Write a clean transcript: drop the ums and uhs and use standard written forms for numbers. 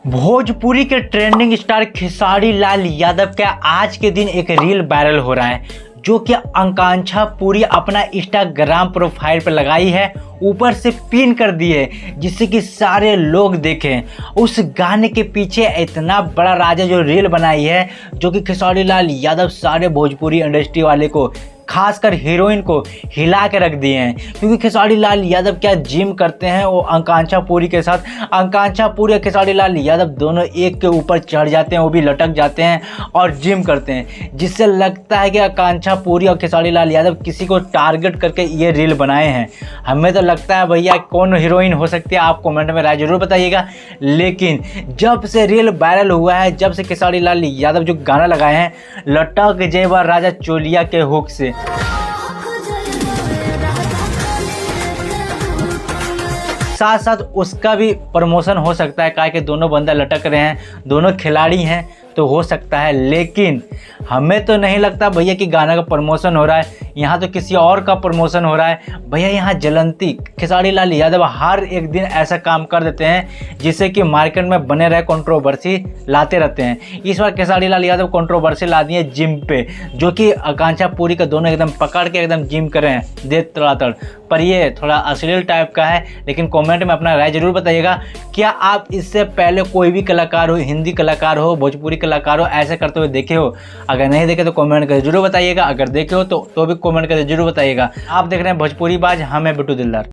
भोजपुरी के trending star Khesari Lal Yadav का आज के दिन एक रील वायरल हो रहा है जो कि आकांक्षा पूरी अपना इंस्टाग्राम प्रोफाइल पर लगाई है, ऊपर से पिन कर दी है जिससे कि सारे लोग देखें। उस गाने के पीछे इतना बड़ा राजा जो रील बनाई है जो कि खेसारी लाल यादव सारे भोजपुरी इंडस्ट्री वाले को खासकर हीरोइन को हिला के रख दिए हैं, क्योंकि खेसारी लाल यादव क्या जिम करते हैं वो आकांक्षा पूरी के साथ। आकांक्षा पूरी और खेसारी लाल यादव दोनों एक के ऊपर चढ़ जाते हैं, वो भी लटक जाते हैं और जिम करते हैं, जिससे लगता है कि आकांक्षा पूरी और खेसारी लाल यादव किसी को टारगेट करके ये रील बनाए हैं। हमें तो लगता है भैया कौन हीरोइन हो सकती है, आप कमेंट में राय जरूर बताइएगा। लेकिन जब से रील वायरल हुआ है, जब से खेसारी लाल यादव जो गाना लगाए हैं लटक जेबा राजा चोलिया के हुक से, साथ साथ उसका भी प्रमोशन हो सकता है, काहे कि दोनों बंदा लटक रहे हैं, दोनों खिलाड़ी हैं तो हो सकता है। लेकिन हमें तो नहीं लगता भैया कि गाना का प्रमोशन हो रहा है, यहाँ तो किसी और का प्रमोशन हो रहा है। भैया यहाँ जलंती खेसारी लाल यादव हर एक दिन ऐसा काम कर देते हैं जिससे कि मार्केट में बने रहे, कंट्रोवर्सी लाते रहते हैं। इस बार खेसारी लाल यादव कंट्रोवर्सी ला दिए जिम पे, जो कि आकांक्षा पूरी का दोनों एकदम पकड़ के एकदम जिम कर रहे हैं दे तड़ातड़, पर ये थोड़ा अश्लील टाइप का है। लेकिन कमेंट में अपना राय जरूर बताइएगा, क्या आप इससे पहले कोई भी कलाकार हो, हिंदी कलाकार हो, भोजपुरी कलाकार हो, ऐसे करते हुए देखे हो? अगर नहीं देखे तो कमेंट करके जरूर बताइएगा, अगर देखे हो तो भी कमेंट करके जरूर बताइएगा। आप देख रहे हैं भोजपुरी बाज, हम हैं बिट्टू दिलदार।